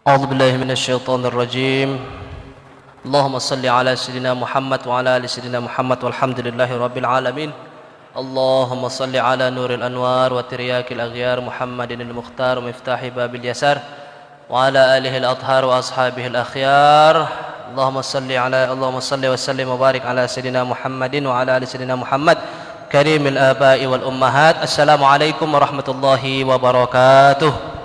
أعوذ بالله من الشيطان الرجيم. اللهم صل على سيدنا محمد وعلى آل سيدنا محمد والحمد لله رب العالمين. اللهم صل على نور الأنوار وترياك الأغيار محمد المختار ومفتاح باب اليسار وعلى آله الأطهار وأصحابه الأخيار. اللهم صل وسلم وبارك على سيدنا محمد وعلى آل سيدنا محمد كريم الآباء والأمهات. السلام عليكم ورحمة الله وبركاته.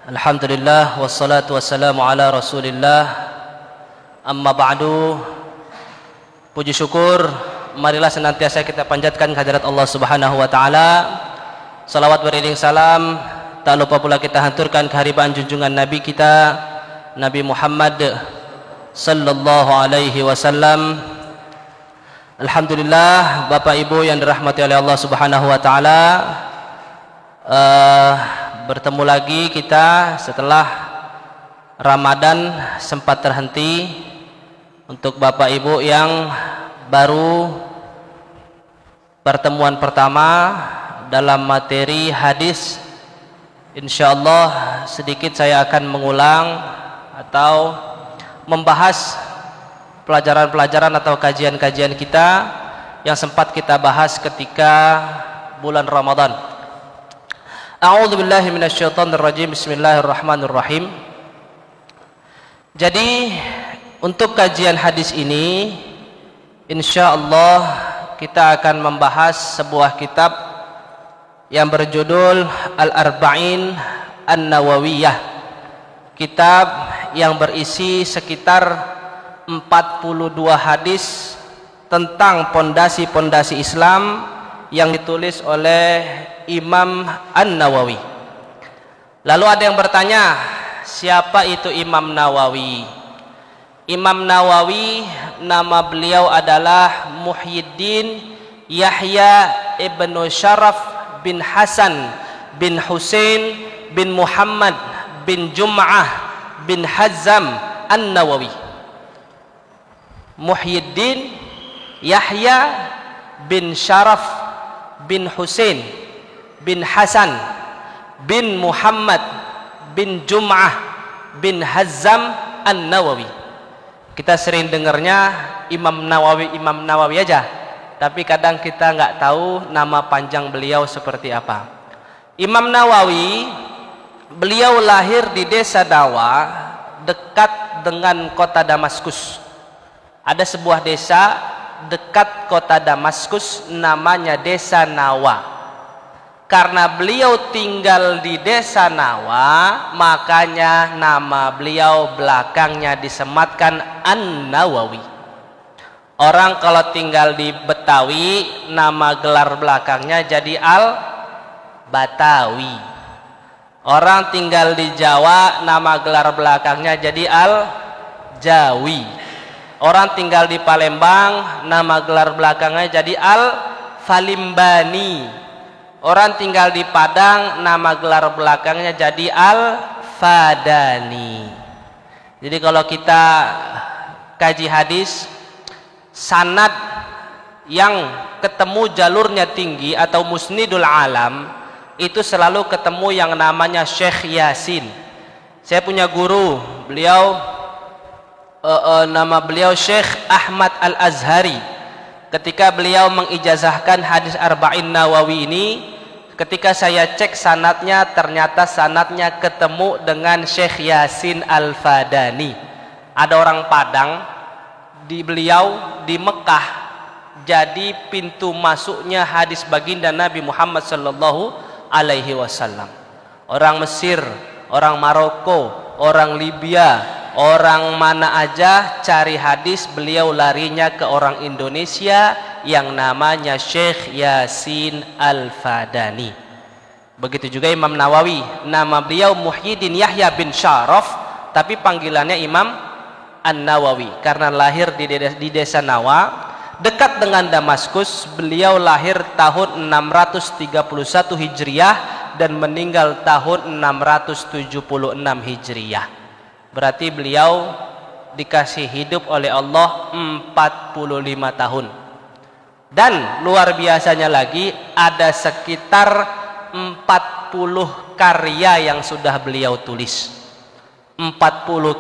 Alhamdulillah wassalatu wassalamu ala Rasulillah. Amma ba'du. Puji syukur marilah senantiasa kita panjatkan kehadirat Allah Subhanahu wa taala. Salawat beriring salam tak lupa pula kita haturkan keharibaan junjungan Nabi kita Nabi Muhammad sallallahu alaihi wasallam. Alhamdulillah, Bapak Ibu yang dirahmati oleh Allah Subhanahu wa taala, bertemu lagi kita setelah Ramadan sempat terhenti. Untuk Bapak Ibu yang baru pertemuan pertama dalam materi hadis, insyaallah sedikit saya akan mengulang atau membahas pelajaran-pelajaran atau kajian-kajian kita yang sempat kita bahas ketika bulan Ramadan. A'udzu billahi minasyaitonir rajim. Bismillahirrahmanirrahim. Jadi untuk kajian hadis ini insyaallah kita akan membahas sebuah kitab yang berjudul Al-Arba'in An-Nawawiyah. Kitab yang berisi sekitar 42 hadis tentang pondasi-pondasi Islam yang ditulis oleh Imam An-Nawawi. Lalu ada yang bertanya, siapa itu Imam Nawawi? Imam Nawawi nama beliau adalah Muhyiddin Yahya ibnu Syaraf bin Hasan bin Husain bin Muhammad bin Jum'ah bin Hazzam An-Nawawi. Muhyiddin Yahya bin Syaraf bin Husain bin Hasan bin Muhammad bin Jum'ah bin Hazzam An-Nawawi. Kita sering dengarnya Imam Nawawi aja, tapi kadang kita nggak tahu nama panjang beliau seperti apa. Imam Nawawi, beliau lahir di desa Dawa dekat dengan kota Damaskus. Ada sebuah desa dekat kota Damaskus namanya Desa Nawa. Karena beliau tinggal di Desa Nawa, makanya nama beliau belakangnya disematkan An-Nawawi. Orang kalau tinggal di Betawi, nama gelar belakangnya jadi Al-Batawi. Orang tinggal di Jawa, nama gelar belakangnya jadi Al-Jawi. Orang tinggal di Palembang, nama gelar belakangnya jadi Al-Falimbani. Orang tinggal di Padang, nama gelar belakangnya jadi Al-Fadani. Jadi kalau kita kaji hadis, sanad yang ketemu jalurnya tinggi atau musnidul alam, itu selalu ketemu yang namanya Syekh Yasin. Saya punya guru, nama beliau Syekh Ahmad Al-Azhari. Ketika beliau mengijazahkan hadis Arba'in Nawawi ini, ketika saya cek sanadnya, ternyata sanadnya ketemu dengan Syekh Yasin Al-Fadani. Ada orang Padang, beliau di Mekah jadi pintu masuknya hadis baginda Nabi Muhammad sallallahu alaihi wasallam. Orang Mesir, orang Maroko, orang Libya, orang mana aja cari hadis, beliau larinya ke orang Indonesia yang namanya Syekh Yasin Al-Fadani. Begitu juga Imam Nawawi, nama beliau Muhyiddin Yahya bin Syaraf, tapi panggilannya Imam An-Nawawi karena lahir di desa Nawa dekat dengan Damaskus. Beliau lahir tahun 631 Hijriah dan meninggal tahun 676 Hijriah. Berarti beliau dikasih hidup oleh Allah 45 tahun. Dan luar biasanya lagi, ada sekitar 40 karya yang sudah beliau tulis. 40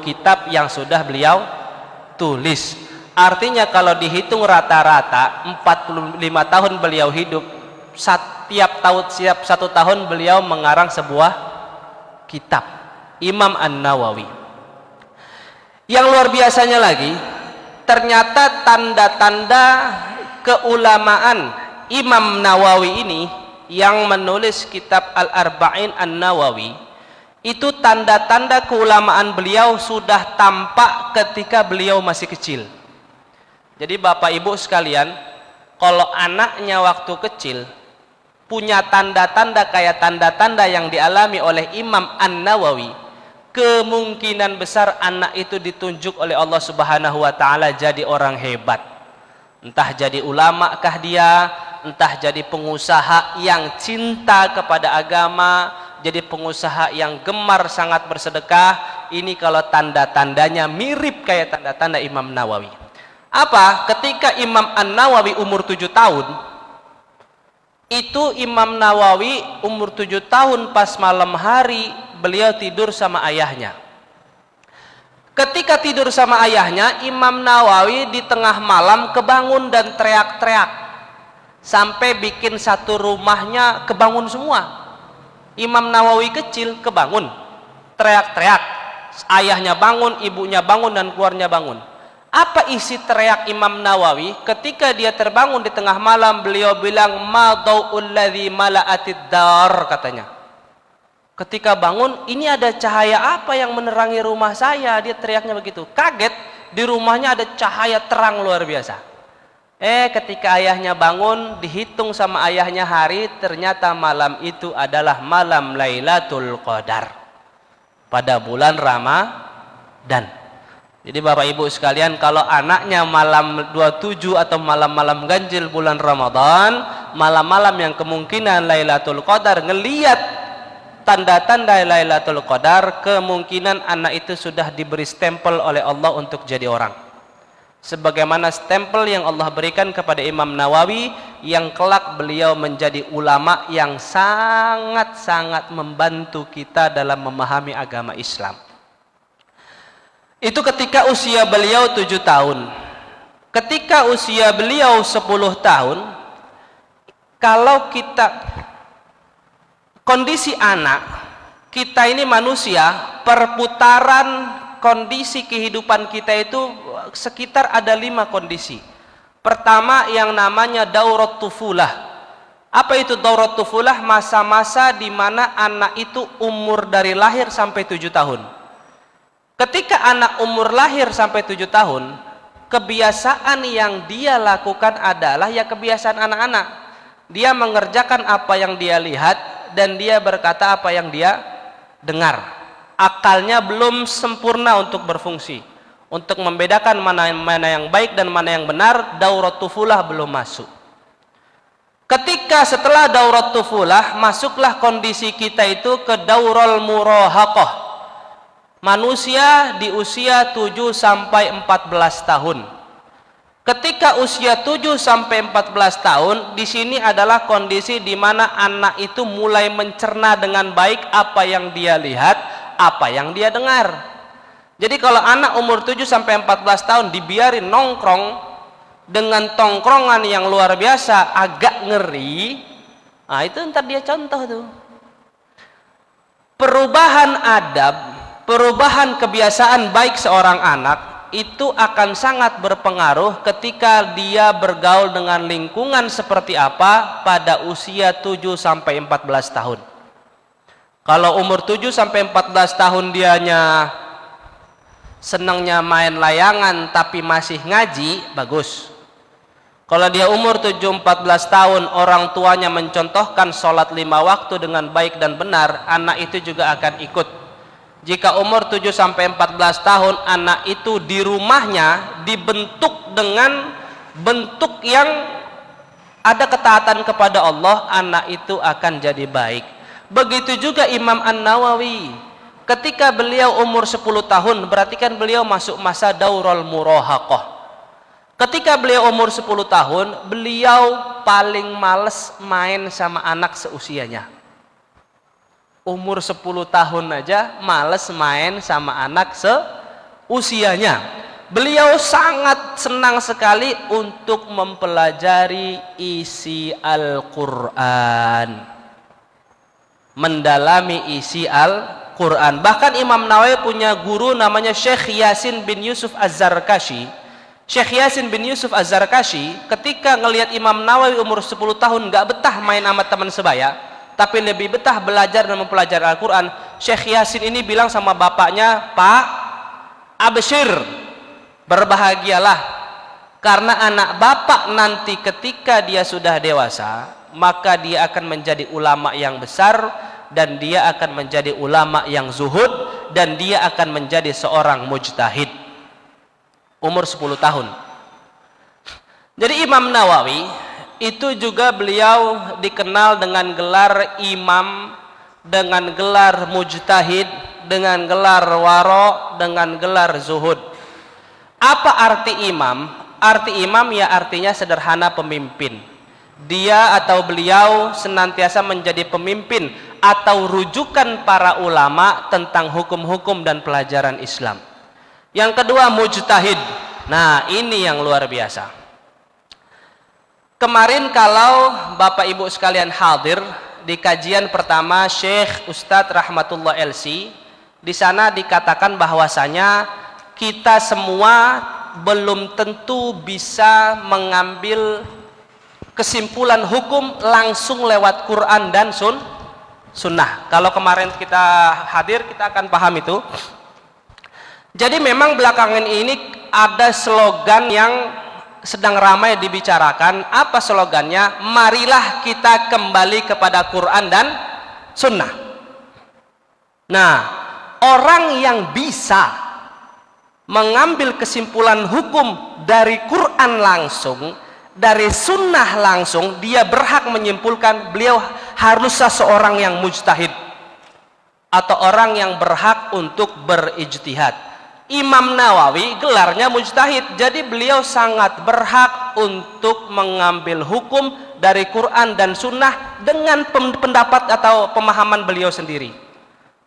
kitab yang sudah beliau tulis. Artinya kalau dihitung rata-rata 45 tahun beliau hidup, setiap 1 tahun beliau mengarang sebuah kitab. Imam An-Nawawi. Yang luar biasanya lagi, ternyata tanda-tanda keulamaan Imam Nawawi ini yang menulis kitab Al-Arba'in An-Nawawi, itu tanda-tanda keulamaan beliau sudah tampak ketika beliau masih kecil. Jadi Bapak Ibu sekalian, kalau anaknya waktu kecil punya tanda-tanda kayak tanda-tanda yang dialami oleh Imam An-Nawawi, kemungkinan besar anak itu ditunjuk oleh Allah Subhanahu wa taala jadi orang hebat. Entah jadi ulama kah dia, entah jadi pengusaha yang cinta kepada agama, jadi pengusaha yang gemar sangat bersedekah. Ini kalau tanda-tandanya mirip kayak tanda-tanda Imam Nawawi. Apa? Ketika Imam An-Nawawi umur 7 tahun, itu Imam Nawawi umur 7 tahun pas malam hari beliau tidur sama ayahnya. Ketika tidur sama ayahnya, Imam Nawawi di tengah malam kebangun dan teriak-teriak sampai bikin satu rumahnya kebangun semua. Imam Nawawi kecil kebangun, teriak-teriak, ayahnya bangun, ibunya bangun, dan keluarnya bangun. Apa isi teriak Imam Nawawi? Ketika dia terbangun di tengah malam, beliau bilang, ma dau'ul ladzi mala'atid dar, katanya. Ketika bangun, ini ada cahaya apa yang menerangi rumah saya? Dia teriaknya begitu. Kaget, di rumahnya ada cahaya terang luar biasa. Ketika ayahnya bangun, dihitung sama ayahnya hari, ternyata malam itu adalah malam Lailatul Qadar pada bulan Ramadan. Jadi Bapak Ibu sekalian, kalau anaknya malam 27 atau malam-malam ganjil bulan Ramadan, malam-malam yang kemungkinan Lailatul Qadar, ngeliat tanda-tanda Lailatul Qadar, kemungkinan anak itu sudah diberi stempel oleh Allah untuk jadi orang. Sebagaimana stempel yang Allah berikan kepada Imam Nawawi, yang kelak beliau menjadi ulama yang sangat-sangat membantu kita dalam memahami agama Islam. Itu ketika usia beliau 7 tahun. Ketika usia beliau 10 tahun, kalau kita kondisi anak, kita ini manusia, perputaran kondisi kehidupan kita itu sekitar ada 5 kondisi. Pertama yang namanya daurat tufulah. Apa itu daurat tufulah? Masa-masa di mana anak itu umur dari lahir sampai 7 tahun. Ketika anak umur lahir sampai 7 tahun, kebiasaan yang dia lakukan adalah ya kebiasaan anak-anak. Dia mengerjakan apa yang dia lihat dan dia berkata apa yang dia dengar. Akalnya belum sempurna untuk berfungsi, untuk membedakan mana yang baik dan mana yang benar. Daurat tufulah belum masuk. Ketika setelah daurat tufulah, masuklah kondisi kita itu ke daurul murahaqah. Manusia di usia 7 sampai 14 tahun. Ketika usia 7 sampai 14 tahun, di sini adalah kondisi di mana anak itu mulai mencerna dengan baik apa yang dia lihat, apa yang dia dengar. Jadi kalau anak umur 7 sampai 14 tahun dibiarin nongkrong dengan tongkrongan yang luar biasa, agak ngeri, nah itu ntar dia contoh tuh. Perubahan adab, perubahan kebiasaan baik seorang anak itu akan sangat berpengaruh ketika dia bergaul dengan lingkungan seperti apa pada usia 7 sampai 14 tahun. Kalau umur 7 sampai 14 tahun dianya senangnya main layangan tapi masih ngaji, bagus. Kalau dia umur 7-14 tahun, orang tuanya mencontohkan sholat 5 waktu dengan baik dan benar, anak itu juga akan ikut. Jika umur 7 sampai 14 tahun, anak itu di rumahnya dibentuk dengan bentuk yang ada ketaatan kepada Allah, anak itu akan jadi baik. Begitu juga Imam An-Nawawi. Ketika beliau umur 10 tahun, berarti kan beliau masuk masa daurul murahaqah. Ketika beliau umur 10 tahun, beliau paling males main sama anak seusianya. Umur 10 tahun aja males main sama anak seusianya. Beliau sangat senang sekali untuk mempelajari isi Al-Quran, mendalami isi Al-Quran. Bahkan Imam Nawawi punya guru namanya Syekh Yasin bin Yusuf Az-Zarkashi. Syekh Yasin bin Yusuf Az-Zarkashi ketika ngelihat Imam Nawawi umur 10 tahun gak betah main sama teman sebaya, tapi lebih betah belajar dan mempelajari Al-Quran, Syekh Yasin ini bilang sama bapaknya, "Pak, absyir, berbahagialah, karena anak bapak nanti ketika dia sudah dewasa, maka dia akan menjadi ulama yang besar, dan dia akan menjadi ulama yang zuhud, dan dia akan menjadi seorang mujtahid." Umur 10 tahun. Jadi Imam Nawawi itu juga beliau dikenal dengan gelar imam, dengan gelar mujtahid, dengan gelar waro, dengan gelar zuhud. Apa arti imam? Arti imam ya artinya sederhana, pemimpin. Dia atau beliau senantiasa menjadi pemimpin atau rujukan para ulama tentang hukum-hukum dan pelajaran Islam. Yang kedua, mujtahid. Nah, ini yang luar biasa. Kemarin kalau Bapak Ibu sekalian hadir di kajian pertama Syekh Ustadz Rahmatullah LC, di sana dikatakan bahwasanya kita semua belum tentu bisa mengambil kesimpulan hukum langsung lewat Quran dan sunnah. Kalau kemarin kita hadir, kita akan paham itu. Jadi memang belakangan ini ada slogan yang sedang ramai dibicarakan. Apa slogannya? Marilah kita kembali kepada Quran dan sunnah. Nah, orang yang bisa mengambil kesimpulan hukum dari Quran langsung, dari sunnah langsung, dia berhak menyimpulkan beliau haruslah seorang yang mujtahid atau orang yang berhak untuk berijtihad. Imam Nawawi gelarnya mujtahid, jadi beliau sangat berhak untuk mengambil hukum dari Quran dan sunnah dengan pendapat atau pemahaman beliau sendiri,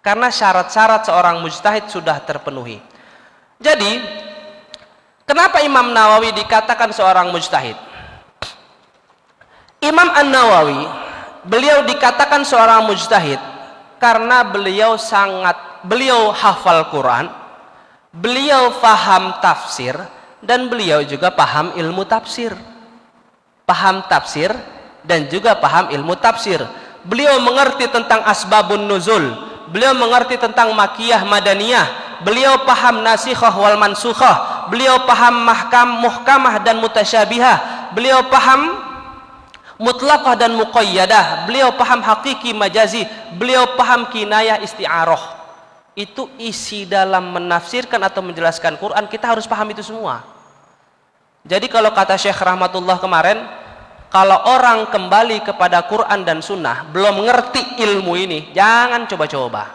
karena syarat-syarat seorang mujtahid sudah terpenuhi. Jadi kenapa Imam Nawawi dikatakan seorang mujtahid? Imam An-Nawawi beliau dikatakan seorang mujtahid karena beliau hafal Quran, beliau paham tafsir, dan beliau juga paham ilmu tafsir. Paham tafsir dan juga paham ilmu tafsir. Beliau mengerti tentang asbabun nuzul, beliau mengerti tentang makiyah madaniyah, beliau paham nasikhah wal mansukhah, beliau paham muhkamah dan mutasyabihah, beliau paham mutlaqah dan muqayyadah, beliau paham hakiki majazi, beliau paham kinayah isti'arah. Itu isi dalam menafsirkan atau menjelaskan Quran, kita harus paham itu semua. Jadi kalau kata Syekh Rahmatullah kemarin, kalau orang kembali kepada Quran dan sunnah belum ngerti ilmu ini, jangan coba-coba.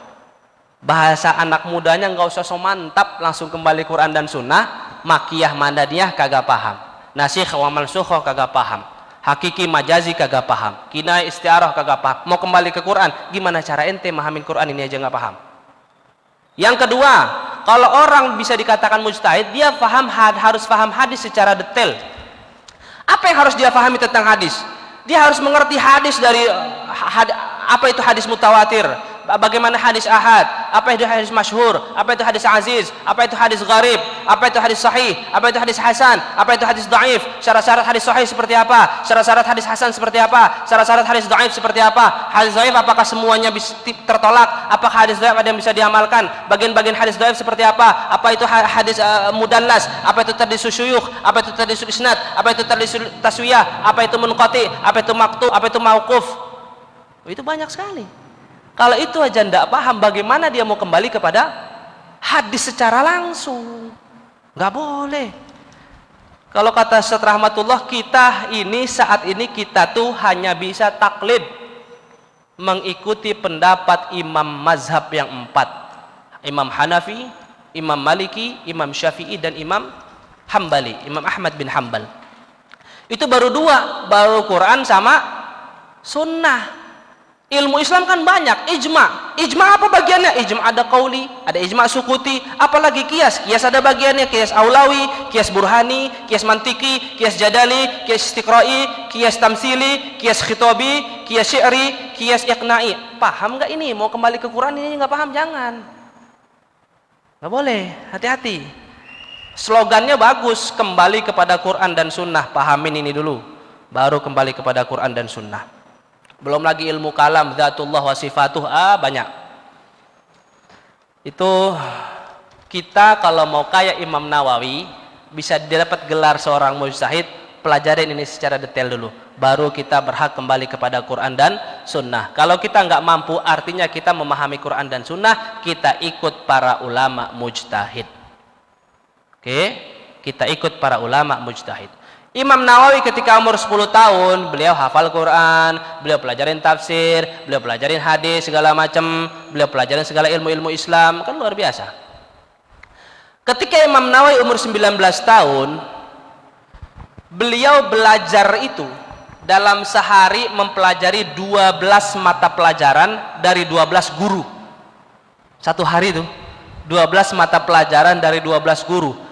Bahasa anak mudanya nggak usah so mantap, langsung kembali Quran dan sunnah, makiyah madaniyah kagak paham, nasikh wa mansukh kagak paham, hakiki majazi kagak paham, kinayah isti'arah kagak paham. Mau kembali ke Quran, gimana cara ente mahamin Quran ini aja nggak paham? Yang kedua, kalau orang bisa dikatakan mujtahid, dia harus paham hadis secara detail. Apa yang harus dia pahami tentang hadis? Dia harus mengerti hadis dari apa itu hadis mutawatir, bagaimana hadis ahad, apa itu hadis masyhur, apa itu hadis aziz, apa itu hadis gharib, apa itu hadis sahih, apa itu hadis hasan, apa itu hadis dhaif, syarat-syarat hadis sahih seperti apa, syarat-syarat hadis hasan seperti apa, syarat-syarat hadis dhaif seperti apa, hadis dhaif apakah semuanya bisa tertolak, apakah hadis dhaif ada yang bisa diamalkan, bagian-bagian hadis dhaif seperti apa itu hadis mudallas, apa itu tadlis syuyukh, apa itu tadlis isnad, apa itu tadlis taswiyah, apa itu munqati, apa itu maqtu, apa itu mauquf. Itu banyak sekali. Kalau itu aja tidak paham, bagaimana dia mau kembali kepada hadis secara langsung? Nggak boleh. Kalau kata Ustaz Rahmatullah, kita ini saat ini kita tuh hanya bisa taklid, mengikuti pendapat imam mazhab yang 4, Imam Hanafi, Imam Maliki, Imam Syafi'i, dan Imam Hambali, Imam Ahmad bin Hambal. Itu baru 2, baru Quran sama sunnah. Ilmu Islam kan banyak, ijma. Ijma apa bagiannya? Ijma ada qauli, ada ijma sukuti, apalagi kias. Kias ada bagiannya, kias aulawi, kias burhani, kias mantiki, kias jadali, kias istiqra'i, kias tamsili, kias khitabi, kias syi'ri, kias iqna'i. Paham nggak ini? Mau kembali ke Quran ini nggak paham, jangan. Nggak boleh, hati-hati. Slogannya bagus, kembali kepada Quran dan Sunnah. Pahamin ini dulu, baru kembali kepada Quran dan Sunnah. Belum lagi ilmu kalam, dzatullah wa sifatuh, banyak. Itu kita kalau mau kayak Imam Nawawi, bisa dapat gelar seorang mujtahid, pelajarin ini secara detail dulu. Baru kita berhak kembali kepada Quran dan Sunnah. Kalau kita nggak mampu, artinya kita memahami Quran dan Sunnah, kita ikut para ulama mujtahid. Oke? Kita ikut para ulama mujtahid. Imam Nawawi ketika umur 10 tahun, beliau hafal Quran, beliau pelajarin tafsir, beliau pelajarin hadis, segala macam, beliau pelajarin segala ilmu-ilmu Islam, kan luar biasa. Ketika Imam Nawawi umur 19 tahun, beliau belajar itu dalam sehari mempelajari 12 mata pelajaran dari 12 guru. Satu hari itu 12 mata pelajaran dari 12 guru.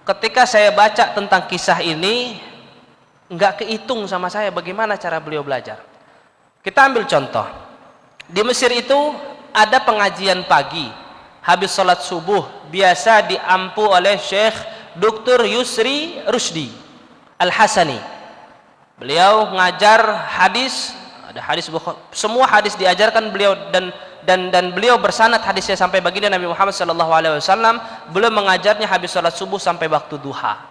Ketika saya baca tentang kisah ini, nggak kehitung sama saya bagaimana cara beliau belajar. Kita ambil contoh. Di Mesir itu ada pengajian pagi. Habis sholat subuh, biasa diampu oleh Syekh Dr. Yusri Rusdi Al-Hasani. Beliau ngajar hadis, ada hadis, semua hadis diajarkan beliau, dan beliau bersanad hadisnya sampai baginda Nabi Muhammad SAW. Beliau mengajarnya habis sholat subuh sampai waktu duha.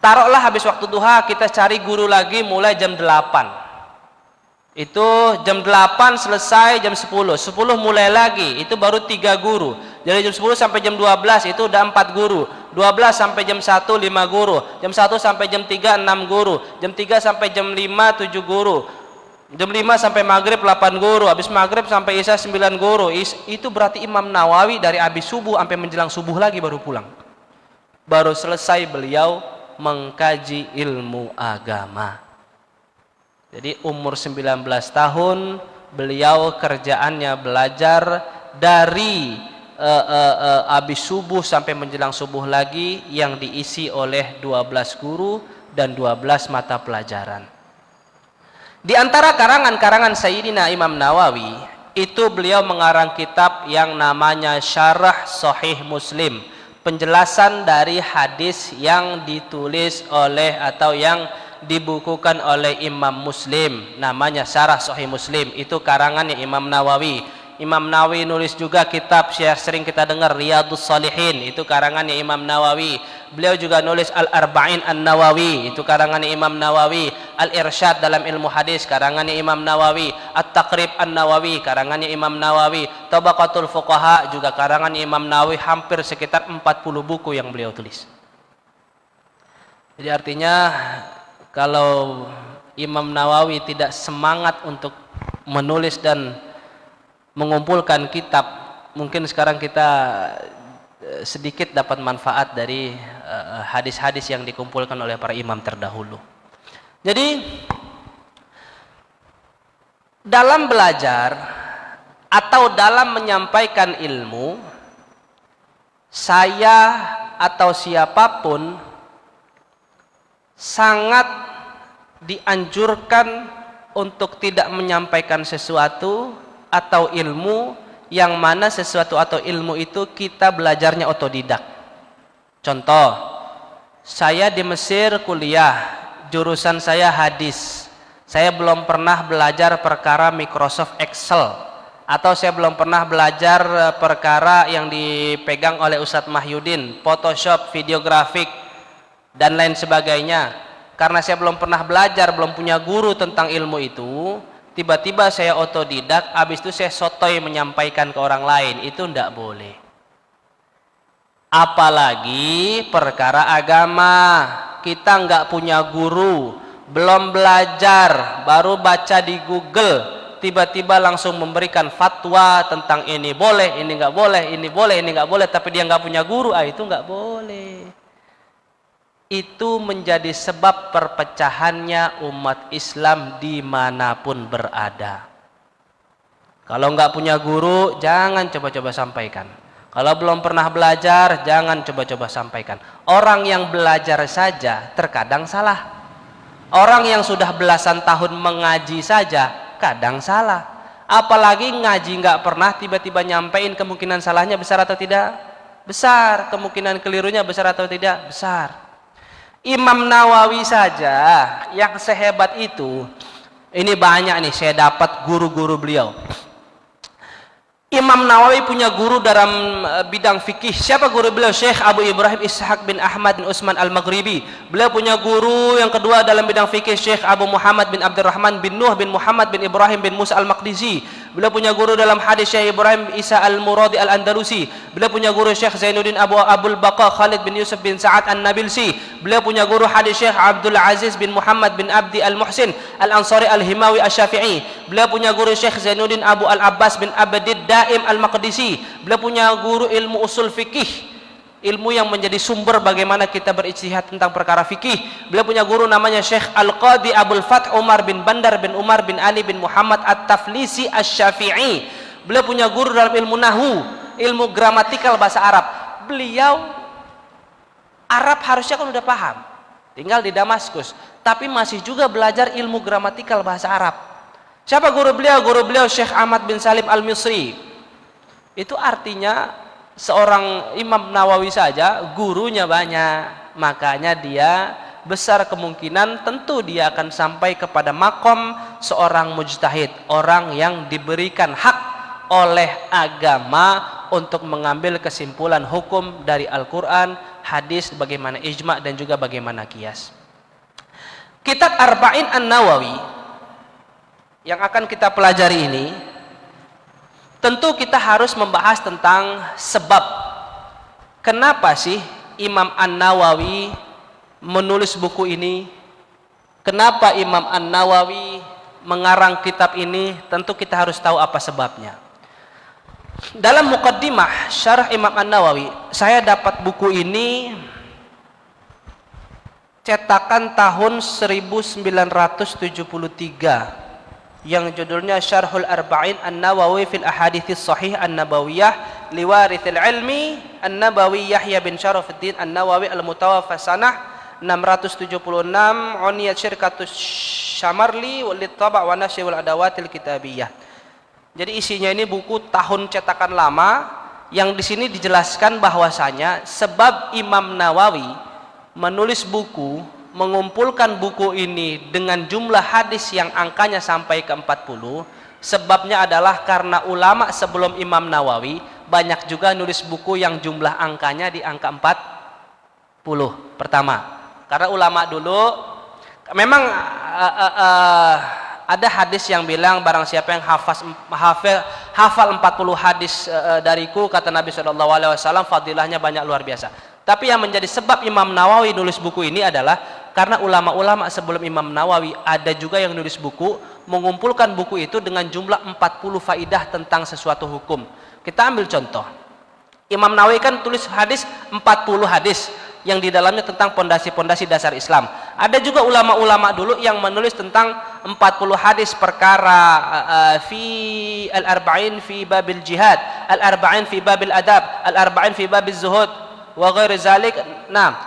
Taruhlah habis waktu duha, kita cari guru lagi mulai jam 8. Itu jam 8 selesai jam 10 mulai lagi, itu baru 3 guru. Dari jam 10 sampai jam 12 itu udah 4 guru. 12 sampai jam 1 5 guru. Jam 1 sampai jam 3 6 guru. Jam 3 sampai jam 5 7 guru. Jam 5 sampai maghrib 8 guru, habis maghrib sampai isya 9 guru. Itu berarti Imam Nawawi dari habis subuh sampai menjelang subuh lagi baru pulang. Baru selesai beliau mengkaji ilmu agama. Jadi umur 19 tahun beliau kerjaannya belajar dari habis subuh sampai menjelang subuh lagi, yang diisi oleh 12 guru dan 12 mata pelajaran. Di antara karangan-karangan Sayyidina Imam Nawawi, itu beliau mengarang kitab yang namanya Syarah Sahih Muslim, penjelasan dari hadis yang ditulis oleh atau yang dibukukan oleh Imam Muslim, namanya Syarah Sahih Muslim. Itu karangannya Imam Nawawi. Imam Nawawi nulis juga kitab yang sering kita dengar, Riyadhus Shalihin, itu karangannya Imam Nawawi. Beliau juga nulis Al-Arba'in An-Nawawi, itu karangannya Imam Nawawi. Al-Irsyad dalam ilmu hadis, karangannya Imam Nawawi. At-Taqrib An-Nawawi, karangannya Imam Nawawi. Tabaqatul Fuqaha juga karangannya Imam Nawawi. Hampir sekitar 40 buku yang beliau tulis. Jadi artinya kalau Imam Nawawi tidak semangat untuk menulis dan mengumpulkan kitab, mungkin sekarang kita sedikit dapat manfaat dari hadis-hadis yang dikumpulkan oleh para imam terdahulu. Jadi dalam belajar atau dalam menyampaikan ilmu, saya atau siapapun sangat dianjurkan untuk tidak menyampaikan sesuatu atau ilmu yang mana sesuatu atau ilmu itu kita belajarnya otodidak. Contoh, saya di Mesir kuliah, jurusan saya hadis. Saya belum pernah belajar perkara Microsoft Excel, atau saya belum pernah belajar perkara yang dipegang oleh Ustadz Mahyudin, Photoshop, videografik, dan lain sebagainya. Karena saya belum pernah belajar, belum punya guru tentang ilmu itu, tiba-tiba saya otodidak, habis itu saya sotoy menyampaikan ke orang lain, itu tidak boleh. Apalagi perkara agama, kita nggak punya guru, belum belajar, baru baca di Google, tiba-tiba langsung memberikan fatwa tentang ini boleh, ini nggak boleh, ini boleh, ini nggak boleh, tapi dia nggak punya guru, itu nggak boleh. itu menjadi sebab perpecahannya umat Islam dimanapun berada. Kalau nggak punya guru, jangan coba-coba sampaikan. Kalau belum pernah belajar, jangan coba-coba sampaikan. Orang yang belajar saja terkadang salah. Orang yang sudah belasan tahun mengaji saja kadang salah. Apalagi ngaji nggak pernah, tiba-tiba nyampein, kemungkinan salahnya besar atau tidak? Besar. Kemungkinan kelirunya besar atau tidak? Besar. Imam Nawawi saja yang sehebat itu, ini banyak nih saya dapat guru-guru beliau. Imam Nawawi punya guru dalam bidang fikih. Siapa guru beliau? Syekh Abu Ibrahim Ishaq bin Ahmad bin Utsman Al-Maghribi. Beliau punya guru yang kedua dalam bidang fikih, Syekh Abu Muhammad bin Abdurrahman bin Nuh bin Muhammad bin Ibrahim bin Musa Al-Maqdisi. Beliau punya guru dalam hadis, Syekh Ibrahim Isa Al-Muradi Al-Andalusi. Beliau punya guru Syekh Zainuddin Abul Baqa Khalid bin Yusuf bin Sa'ad An-Nabilsi. Beliau punya guru hadis, Syekh Abdul Aziz bin Muhammad bin Abdi Al-Muhsin Al-Ansari Al-Himawi Asy-Syafi'i. Beliau punya guru Syekh Zainuddin Abu Al-Abbas bin Abdid Daim Al-Maqdisi. Beliau punya guru ilmu usul fikih, ilmu yang menjadi sumber bagaimana kita berijtihad tentang perkara fikih. Beliau punya guru namanya Syekh Al-Qadi Abdul Fath Umar bin Bandar bin Umar bin Ali bin Muhammad At-Taflisi Asy-Syafi'i. Beliau punya guru dalam ilmu nahwu, ilmu gramatikal bahasa Arab. Beliau Arab harusnya kan udah paham, tinggal di Damaskus, tapi masih juga belajar ilmu gramatikal bahasa Arab. Siapa guru beliau? Guru beliau Syekh Ahmad bin Salim Al-Misri. Itu artinya seorang Imam Nawawi saja gurunya banyak, makanya dia besar kemungkinan tentu dia akan sampai kepada makom seorang mujtahid, orang yang diberikan hak oleh agama untuk mengambil kesimpulan hukum dari Al-Quran, hadis, bagaimana ijma' dan juga bagaimana qiyas. Kitab Arba'in An-Nawawi yang akan kita pelajari ini, tentu kita harus membahas tentang sebab kenapa sih Imam An-Nawawi menulis buku ini, kenapa Imam An-Nawawi mengarang kitab ini. Tentu kita harus tahu apa sebabnya. Dalam muqaddimah syarah Imam An-Nawawi, saya dapat buku ini cetakan tahun 1973 yang judulnya Syarhul Arba'in An-Nawawi fil Ahaditsis Shahih An-Nabawiyah liwarithil ilmi An-Nabawi Yahya bin Syarafuddin An-Nawawi al-Mutawaffa sanah 676 Uniyat Syirkatus Syamarli walit Taba' wa Nashr wal Adawatil Kitabiyah. Jadi isinya ini buku tahun cetakan lama, yang di sini dijelaskan bahwasanya sebab Imam Nawawi menulis buku, mengumpulkan buku ini dengan jumlah hadis yang angkanya sampai ke 40, sebabnya adalah karena ulama sebelum Imam Nawawi banyak juga nulis buku yang jumlah angkanya di angka 40. Pertama, karena ulama dulu memang ada hadis yang bilang barang siapa yang hafal 40 hadis dariku, kata Nabi SAW, fadilahnya banyak, luar biasa. Tapi yang menjadi sebab Imam Nawawi nulis buku ini adalah karena ulama-ulama sebelum Imam Nawawi ada juga yang nulis buku, mengumpulkan buku itu dengan jumlah 40 faidah tentang sesuatu hukum. Kita ambil contoh, Imam Nawawi kan tulis hadis 40 hadis yang di dalamnya tentang pondasi-pondasi dasar Islam. Ada juga ulama-ulama dulu yang menulis tentang 40 hadis perkara fi al-arba'in fi babil jihad, al-arba'in fi babil adab, al-arba'in fi babil zuhud wa ghairi zalik. Nah,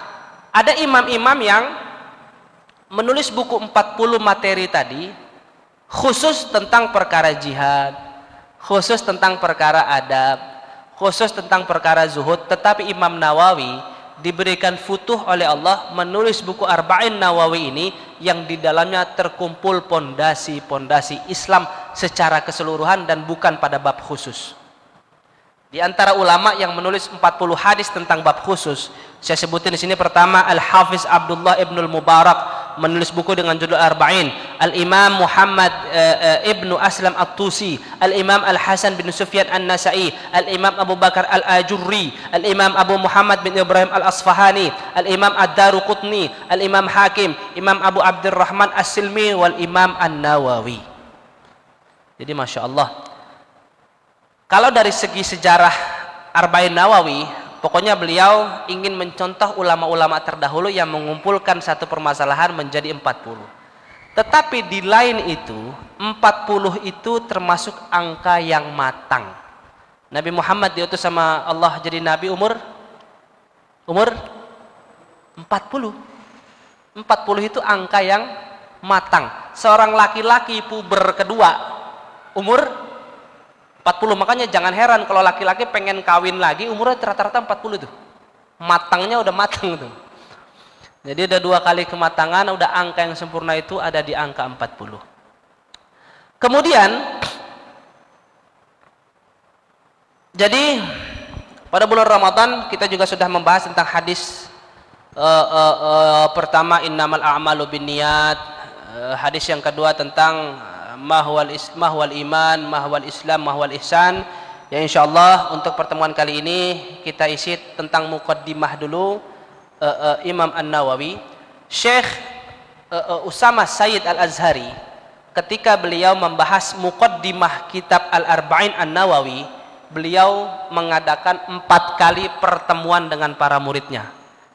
ada imam-imam yang menulis buku 40 materi tadi khusus tentang perkara jihad, khusus tentang perkara adab, khusus tentang perkara zuhud. Tetapi Imam Nawawi diberikan futuh oleh Allah menulis buku Arba'in Nawawi ini yang di dalamnya terkumpul pondasi-pondasi Islam secara keseluruhan dan bukan pada bab khusus. Di antara ulama yang menulis 40 hadis tentang bab khusus, saya sebutin di sini pertama Al-Hafiz Abdullah Ibnul Mubarak menulis buku dengan judul Arba'in, Al-Imam Muhammad Ibnu Aslam At-Tusi, Al-Imam Al-Hasan bin Sufyan An-Nasai, Al-Imam Abu Bakar Al-Ajurri, Al-Imam Abu Muhammad bin Ibrahim Al-Asfahani, Al-Imam Ad-Daruqutni, Al-Imam Hakim, Imam Abu Abdurrahman As-Silmi, wal Imam An-Nawawi. Jadi Masya Allah, kalau dari segi sejarah Arba'in Nawawi, Pokoknya beliau ingin mencontoh ulama-ulama terdahulu yang mengumpulkan satu permasalahan menjadi 40. Tetapi di lain itu 40 itu termasuk angka yang matang. Nabi Muhammad diutus sama Allah jadi nabi umur 40. 40 itu angka yang matang. Seorang laki-laki puber kedua umur 40. Makanya jangan heran kalau laki-laki pengen kawin lagi umurnya rata-rata 40 tuh. Matangnya udah matang tuh. Jadi ada 2 kali kematangan, udah angka yang sempurna itu ada di angka 40. Kemudian jadi pada bulan Ramadan kita juga sudah membahas tentang hadis pertama innamal a'malu binniyat, hadis yang kedua tentang mahwal iman, mahwal islam, mahwal ihsan. Ya insyaallah untuk pertemuan kali ini kita isi tentang muqaddimah dulu Imam An-Nawawi. Syekh Usama Sayyid Al-Azhari ketika beliau membahas muqaddimah kitab Al-Arba'in An-Nawawi, beliau mengadakan 4 kali pertemuan dengan para muridnya.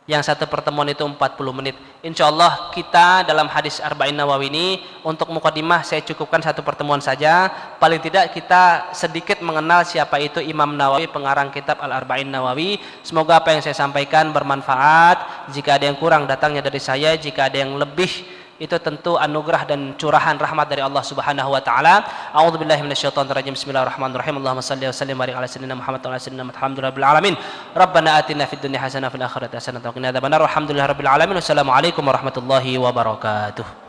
Yang satu pertemuan itu 40 menit. Insyaallah kita dalam hadis Arba'in Nawawi ini untuk muqaddimah saya cukupkan 1 pertemuan saja. Paling tidak kita sedikit mengenal siapa itu Imam Nawawi, pengarang kitab Al-Arba'in Nawawi. Semoga apa yang saya sampaikan bermanfaat. Jika ada yang kurang datangnya dari saya, jika ada yang lebih itu tentu anugerah dan curahan rahmat dari Allah Subhanahu wa taala. A'udzubillahi minasyaitonir rajim. Bismillahirrahmanirrahim. Allahumma shalli wa sallim barik ala sayyidina Muhammad wa ala sayyidina Muhammad. Alhamdulillahirabbil alamin. Rabbana atina fid dunya hasanah wa fil akhirati hasanah wa qina adzabannar. Alhamdulillahirabbil alamin. Wassalamu alaikum warahmatullahi wabarakatuh.